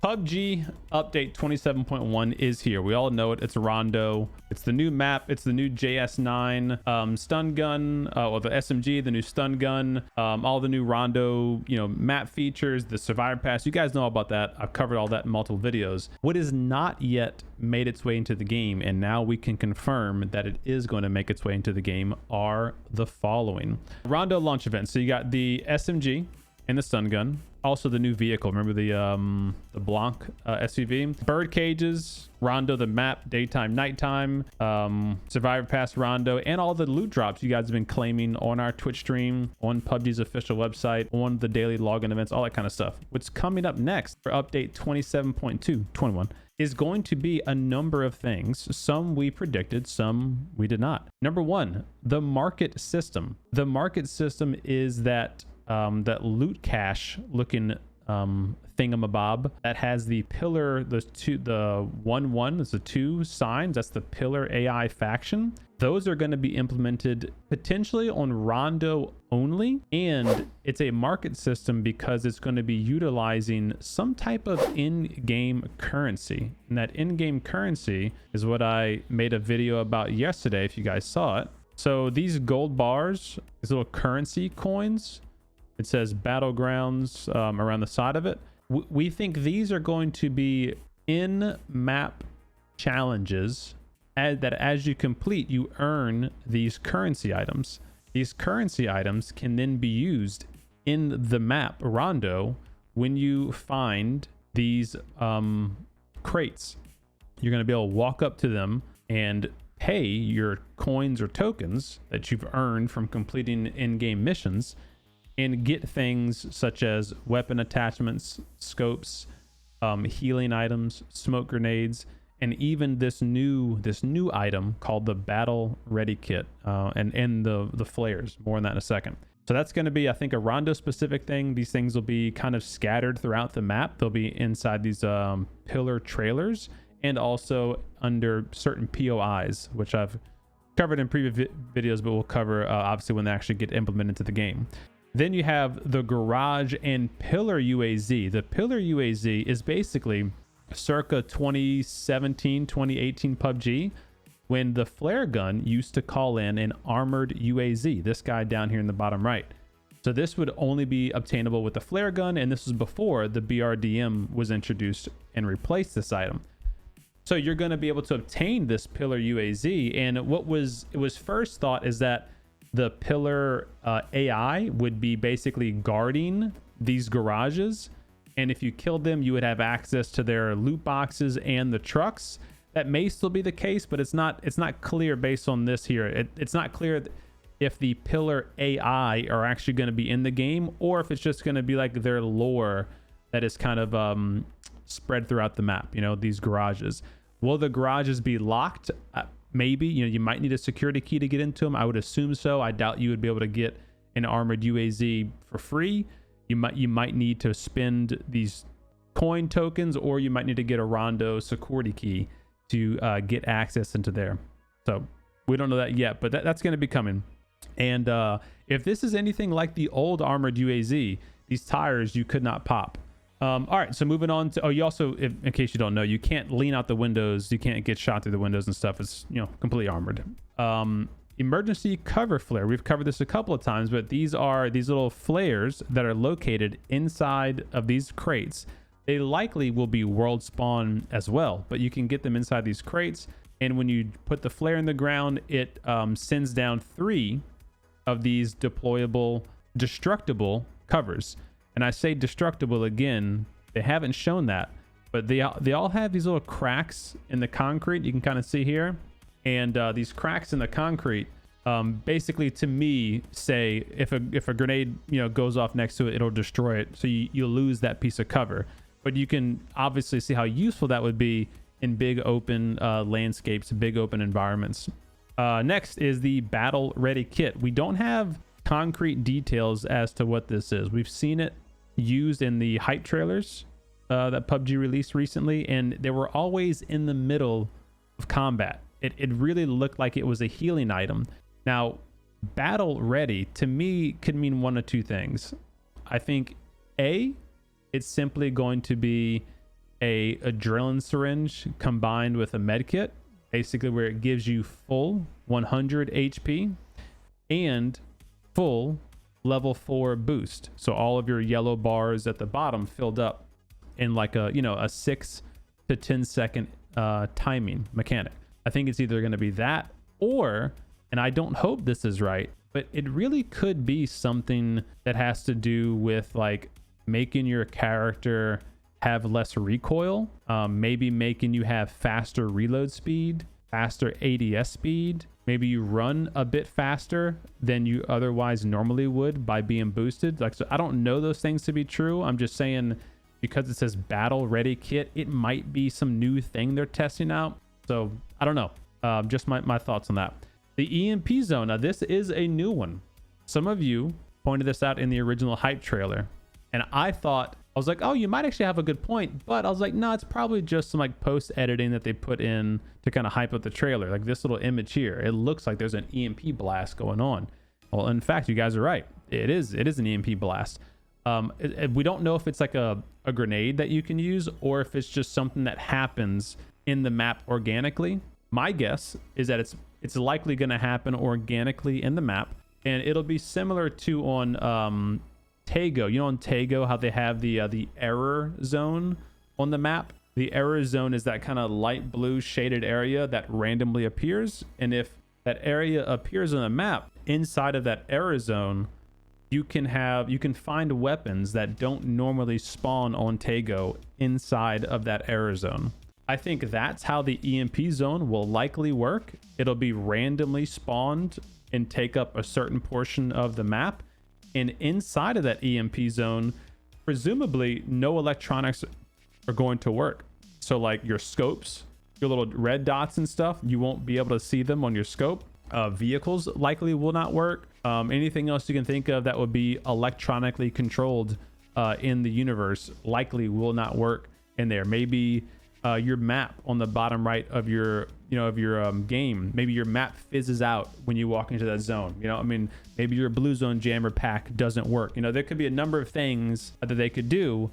PUBG update 27.1 is here. We all know it. It's Rondo. It's the new map. It's the new JS9 stun gun, or the SMG, the new stun gun, all the new Rondo, map features, the survivor pass. You guys know all about that. I've covered all that in multiple videos. What is not yet made its way into the game, and now we can confirm that it is going to make its way into the game, are the following. Rondo launch event. So you got the SMG and the stun gun. Also the new vehicle. Remember the Blanc SUV? Bird cages, Rondo the map, daytime, nighttime, survivor pass Rondo, and all the loot drops you guys have been claiming on our Twitch stream, on PUBG's official website, on the daily login events, all that kind of stuff. What's coming up next for update 27.221 is going to be a number of things. Some we predicted, some we did not. Number one, the market system. The market system is that that loot cache looking thingamabob that has the pillar, the 1-1, there's the 2 signs, that's the pillar AI faction. Those are going to be implemented potentially on Rondo only, and it's a market system because it's going to be utilizing some type of in-game currency, and that in-game currency is what I made a video about yesterday if you guys saw it. So these gold bars, these little currency coins, it says battlegrounds around the side of it. We think these are going to be in-map challenges that as you complete, you earn these currency items. These currency items can then be used in the map Rondo when you find these crates. You're going to be able to walk up to them and pay your coins or tokens that you've earned from completing in-game missions, and get things such as weapon attachments, scopes, healing items, smoke grenades, and even this new item called the Battle Ready Kit, and the flares. More on that in a second. So that's going to be, I think, a Rondo specific thing. These things will be kind of scattered throughout the map. They'll be inside these pillar trailers, and also under certain POIs, which I've covered in previous videos, but we'll cover obviously when they actually get implemented into the game. Then you have the garage and pillar UAZ. The pillar UAZ is basically circa 2017, 2018 PUBG, when the flare gun used to call in an armored UAZ, this guy down here in the bottom right. So this would only be obtainable with the flare gun, and this was before the BRDM was introduced and replaced this item. So you're going to be able to obtain this pillar UAZ, and it was first thought is that the pillar AI would be basically guarding these garages, and if you killed them, you would have access to their loot boxes and the trucks. That may still be the case, but it's not clear based on this here. It's not clear if the pillar AI are actually going to be in the game, or if it's just going to be like their lore that is kind of spread throughout the map. These garages. Will the garages be locked? Maybe. You might need a security key to get into them. I would assume so. I doubt you would be able to get an armored UAZ for free. You might need to spend these coin tokens, or you might need to get a Rondo security key to get access into there. So we don't know that yet, but that's going to be coming. And if this is anything like the old armored UAZ, these tires you could not pop. All right, so moving on to, you also, in case you don't know, you can't lean out the windows. You can't get shot through the windows and stuff. It's, completely armored. Emergency cover flare. We've covered this a couple of times, but these are these little flares that are located inside of these crates. They likely will be world spawn as well, but you can get them inside these crates. And when you put the flare in the ground, it sends down 3 of these deployable, destructible covers. And I say destructible again, they haven't shown that, but they all have these little cracks in the concrete. You can kind of see here. And these cracks in the concrete basically, to me, say if a grenade goes off next to it, it'll destroy it. So you lose that piece of cover. But you can obviously see how useful that would be in big open landscapes, big open environments. Next is the Battle Ready Kit. We don't have concrete details as to what this is. We've seen it used in the hype trailers that PUBG released recently, and they were always in the middle of combat. It really looked like it was a healing item. Now, Battle Ready to me could mean one of two things. I think A, it's simply going to be a adrenaline syringe combined with a med kit, basically where it gives you full 100 HP and full level 4 boost. So all of your yellow bars at the bottom filled up in like a, you know, a 6 to 10 second timing mechanic. I think it's either going to be that or, and I don't hope this is right, but it really could be something that has to do with like making your character have less recoil, maybe making you have faster reload speed, faster ADS speed. Maybe you run a bit faster than you otherwise normally would by being boosted. Like, so I don't know those things to be true. I'm just saying because it says battle ready kit, it might be some new thing they're testing out. So I don't know. Just my thoughts on that. The EMP Zone. Now this is a new one. Some of you pointed this out in the original hype trailer, and I was like, oh, you might actually have a good point, but I was like, no, it's probably just some like post editing that they put in to kind of hype up the trailer. Like this little image here, it looks like there's an EMP blast going on. Well, in fact, you guys are right. It is an EMP blast. We don't know if it's like a grenade that you can use or if it's just something that happens in the map organically. My guess is that it's likely going to happen organically in the map, and it'll be similar to on Tago. You know, on Tago, how they have the error zone on the map. The error zone is that kind of light blue shaded area that randomly appears, and if that area appears on the map, inside of that error zone, you can find weapons that don't normally spawn on Tago inside of that error zone. I think that's how the EMP zone will likely work. It'll be randomly spawned and take up a certain portion of the map. And inside of that EMP zone, presumably no electronics are going to work. So like your scopes, your little red dots and stuff, you won't be able to see them on your scope. Vehicles likely will not work. Anything else you can think of that would be electronically controlled in the universe likely will not work in there. Maybe your map on the bottom right of your game, maybe your map fizzes out when you walk into that zone. You know, I mean, maybe your blue zone jammer pack doesn't work. You know, there could be a number of things that they could do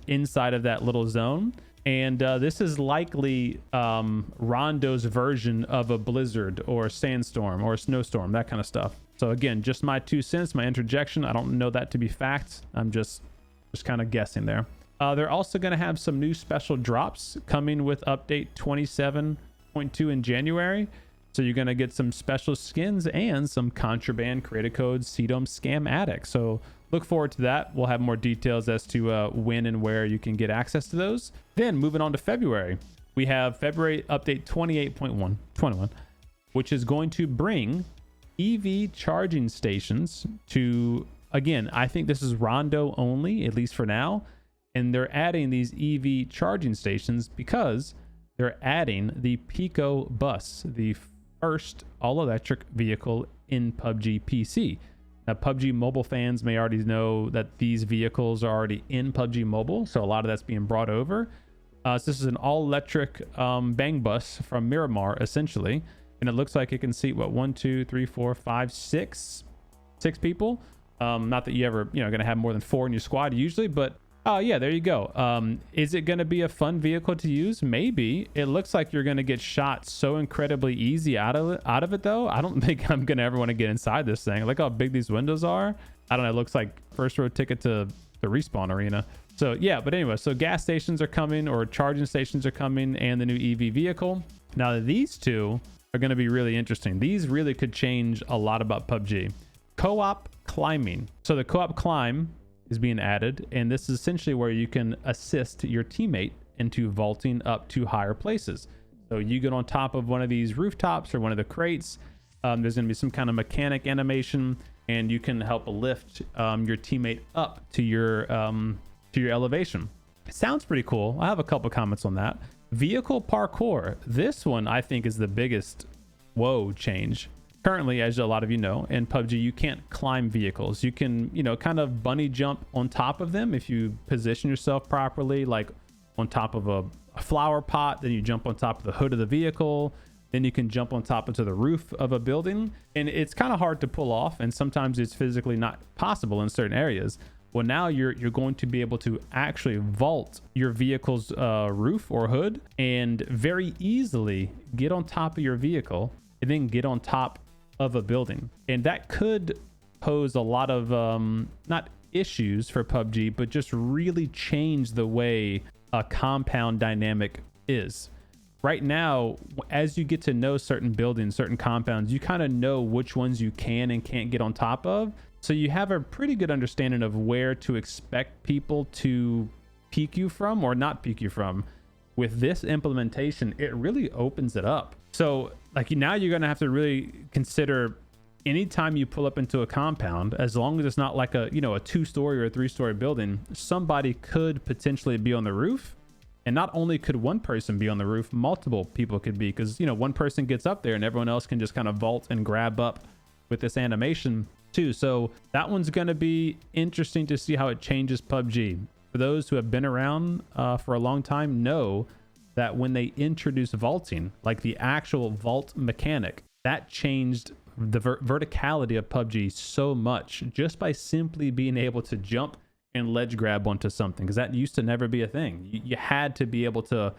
inside of that little zone. And this is likely Rondo's version of a blizzard or a sandstorm or a snowstorm, that kind of stuff. So again, just my 2 cents, my interjection. I don't know that to be fact. I'm just kind of guessing there. They're also going to have some new special drops coming with update 27.2 in January. So you're going to get some special skins and some contraband creator codes, CDome scam addicts. So look forward to that. We'll have more details as to when and where you can get access to those. Then moving on to February, we have February update 28.121, which is going to bring EV charging stations to, again, I think this is Rondo only, at least for now. And they're adding these EV charging stations because they're adding the Pico Bus, the first all-electric vehicle in PUBG PC. Now, PUBG Mobile fans may already know that these vehicles are already in PUBG Mobile, so a lot of that's being brought over. So this is an all-electric bang bus from Miramar, essentially, and it looks like it can seat, what, 1, 2, 3, 4, 5, 6 people. Not that you ever, going to have more than 4 in your squad usually, but yeah, there you go. Is it going to be a fun vehicle to use? Maybe. It looks like you're going to get shot so incredibly easy out of it, though. I don't think I'm going to ever want to get inside this thing. Look how big these windows are. I don't know. It looks like first row ticket to the respawn arena. So yeah, but anyway, so gas stations are coming, or charging stations are coming, and the new EV vehicle. Now these two are going to be really interesting. These really could change a lot about PUBG. Co-op climbing. So the co-op climb is being added, and this is essentially where you can assist your teammate into vaulting up to higher places. So you get on top of one of these rooftops or one of the crates, there's going to be some kind of mechanic animation, and you can help lift your teammate up to your elevation. It sounds pretty cool. I have a couple comments on that. Vehicle parkour. This one I think is the biggest change. Currently, as a lot of you know, in PUBG, you can't climb vehicles. You can, kind of bunny jump on top of them if you position yourself properly, like on top of a flower pot. Then you jump on top of the hood of the vehicle. Then you can jump on top into the roof of a building. And it's kind of hard to pull off, and sometimes it's physically not possible in certain areas. Well, now you're going to be able to actually vault your vehicle's roof or hood and very easily get on top of your vehicle and then get on top of a building. And that could pose a lot of not issues for PUBG, but just really change the way a compound dynamic is. Right now, as you get to know certain buildings, certain compounds, you kind of know which ones you can and can't get on top of. So you have a pretty good understanding of where to expect people to peek you from or not peek you from. With this implementation, it really opens it up. So like now you're going to have to really consider anytime you pull up into a compound, as long as it's not like a, you know, a 2-story or a 3-story building, somebody could potentially be on the roof. And not only could one person be on the roof, multiple people could be, because, you know, one person gets up there and everyone else can just kind of vault and grab up with this animation too. So that one's going to be interesting to see how it changes PUBG. For those who have been around for a long time, know that when they introduced vaulting, like the actual vault mechanic, that changed the verticality of PUBG so much just by simply being able to jump and ledge grab onto something, because that used to never be a thing. You had to be able to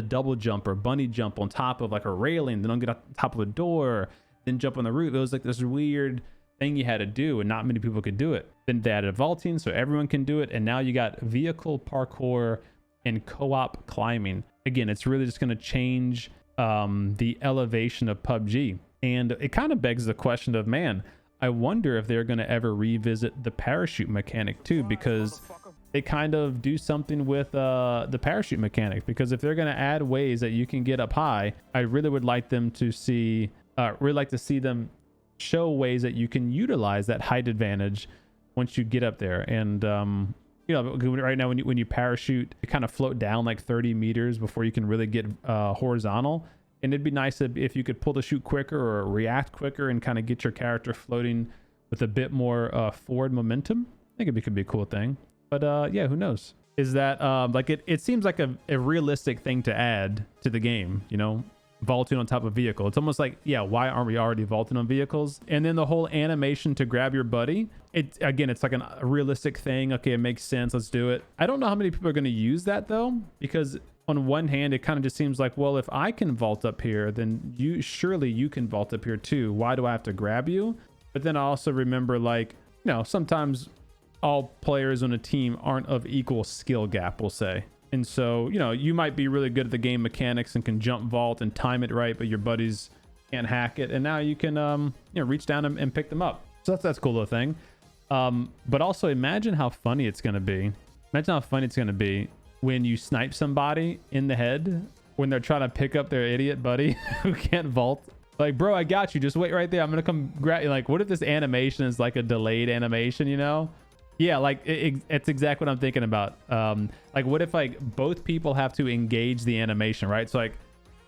double jump or bunny jump on top of like a railing, then get on top of a door, then jump on the roof. It was like this weird thing you had to do, and not many people could do it. Then they added vaulting so everyone can do it, and now you got vehicle parkour and co-op climbing. Again, it's really just going to change the elevation of PUBG. And it kind of begs the question of, man, I wonder if they're going to ever revisit the parachute mechanic too, because they kind of do something with the parachute mechanic. Because if they're going to add ways that you can get up high, I really would like them to see, them show ways that you can utilize that height advantage once you get up there. And you know, right now when you parachute, you kind of float down like 30 meters before you can really get horizontal. And it'd be nice if you could pull the chute quicker or react quicker and kind of get your character floating with a bit more forward momentum. I think it could be a cool thing. But yeah, who knows? Is that like it seems like a realistic thing to add to the game, you know? Vaulting on top of vehicle. It's almost like, yeah, why aren't we already vaulting on vehicles? And then the whole animation to grab your buddy, it's like a realistic thing. Okay, it makes sense, let's do it. I don't know how many people are going to use that though, because on one hand it kind of just seems like, well, if I can vault up here, then surely you can vault up here too. Why do I have to grab you? But then I also remember, like, you know, sometimes all players on a team aren't of equal skill gap, we'll say. And so, you know, you might be really good at the game mechanics and can jump vault and time it right, but your buddies can't hack it. And now you can, you know, reach down and pick them up. So that's a cool little thing. But also imagine how funny it's going to be. Imagine how funny it's going to be when you snipe somebody in the head when they're trying to pick up their idiot buddy who can't vault. Like, bro, I got you. Just wait right there. I'm going to come grab you. Like, what if this animation is like a delayed animation, you know? Yeah, like it's exactly what I'm thinking about. Like, what if like both people have to engage the animation, right? So like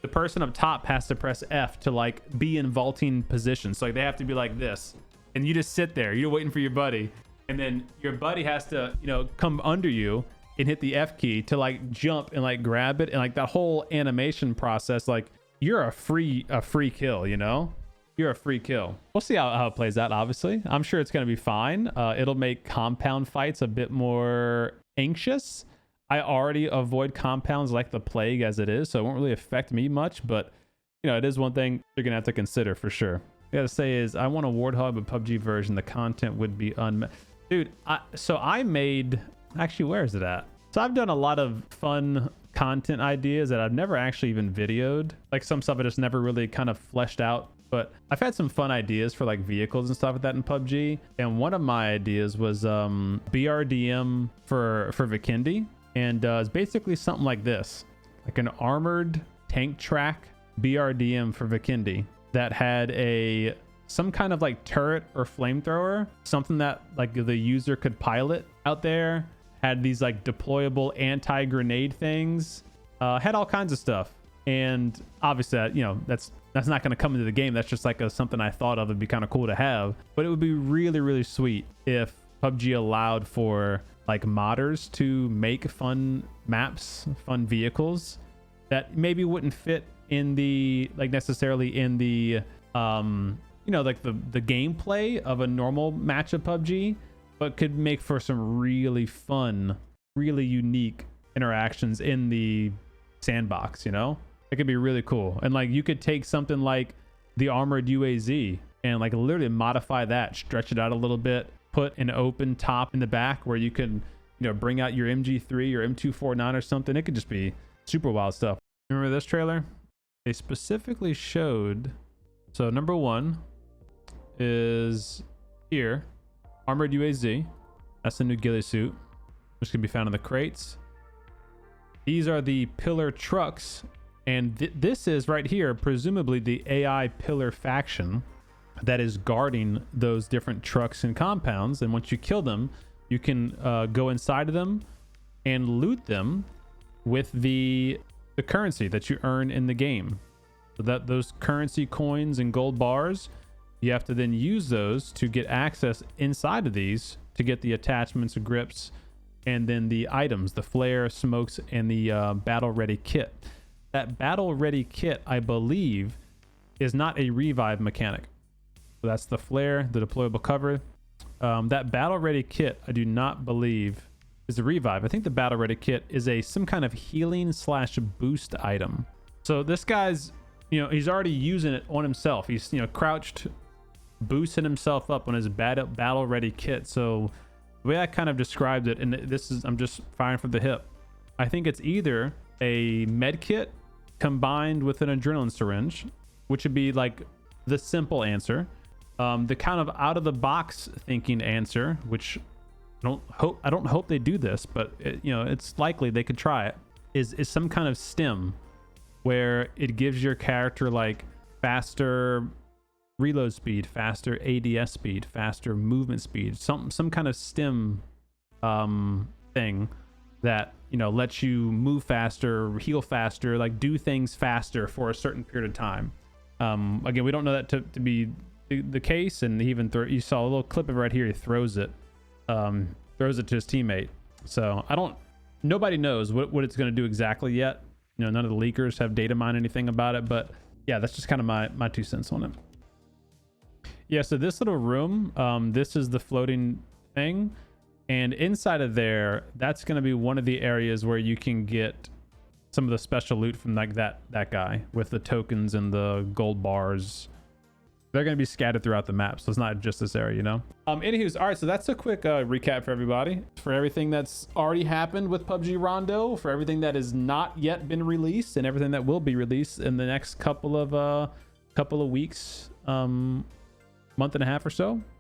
the person up top has to press F to like be in vaulting position. So like they have to be like this, and you just sit there, you're waiting for your buddy, and then your buddy has to, you know, come under you and hit the F key to like jump and like grab it, and like that whole animation process, like you're a free kill, you know? You're a free kill. We'll see how it plays out. Obviously, I'm sure it's going to be fine. It'll make compound fights a bit more anxious. I already avoid compounds like the plague as it is, so it won't really affect me much, but you know, it is one thing you're gonna have to consider for sure. I gotta say is I want a Warthog but PUBG version. The content would be dude. I made, actually, where is it at? So I've done a lot of fun content ideas that I've never actually even videoed. Like some stuff I just never really kind of fleshed out. But I've had some fun ideas for like vehicles and stuff like that in PUBG. And one of my ideas was BRDM for Vikendi. And it's basically something like this. Like an armored tank track BRDM for Vikendi that had some kind of like turret or flamethrower. Something that like the user could pilot out there. Had these like deployable anti-grenade things. Had all kinds of stuff. And obviously, you know, that's not going to come into the game. That's just like something I thought of. It'd be kind of cool to have, but it would be really, really sweet if PUBG allowed for like modders to make fun maps, fun vehicles that maybe wouldn't fit in the, like necessarily in the, you know, like the gameplay of a normal match of PUBG, but could make for some really fun, really unique interactions in the sandbox, you know? It could be really cool. And like you could take something like the armored UAZ and like literally modify that, stretch it out a little bit, put an open top in the back where you can, you know, bring out your MG3 or M249 or something. It could just be super wild stuff. Remember this trailer? They specifically showed, so number one is here, armored UAZ. That's the new ghillie suit, which can be found in the crates. These are the pillar trucks, and this is right here presumably the AI pillar faction that is guarding those different trucks and compounds. And once you kill them, you can go inside of them and loot them with the currency that you earn in the game. So that those currency coins and gold bars, you have to then use those to get access inside of these to get the attachments, grips, and then the items, the flare, smokes, and the battle ready kit. That battle ready kit, I believe, is not a revive mechanic. So that's the flare, the deployable cover. That battle ready kit, I do not believe is a revive. I think the battle ready kit is some kind of healing / boost item. So this guy's, you know, he's already using it on himself. He's, you know, crouched, boosting himself up on his battle ready kit. So the way I kind of described it, and this is, I'm just firing from the hip, I think it's either a med kit combined with an adrenaline syringe, which would be like the simple answer. The kind of out of the box thinking answer, which I don't hope they do this, but you know, it's likely they could try it, is some kind of stim where it gives your character like faster reload speed, faster ADS speed, faster movement speed, some kind of stim thing that, you know, lets you move faster, heal faster, like do things faster for a certain period of time. Again, we don't know that to be the case, and he even you saw a little clip of it right here. He throws it to his teammate. So nobody knows what it's going to do exactly yet. You know, none of the leakers have data mined anything about it, but yeah, that's just kind of my 2 cents on it. Yeah, so this little room, this is the floating thing, and inside of there, that's going to be one of the areas where you can get some of the special loot from like that guy with the tokens and the gold bars. They're going to be scattered throughout the map, so it's not just this area, you know. Anywho's, all right, so that's a quick recap for everybody, for everything that's already happened with PUBG Rondo, for everything that has not yet been released, and everything that will be released in the next couple of weeks, month and a half or so.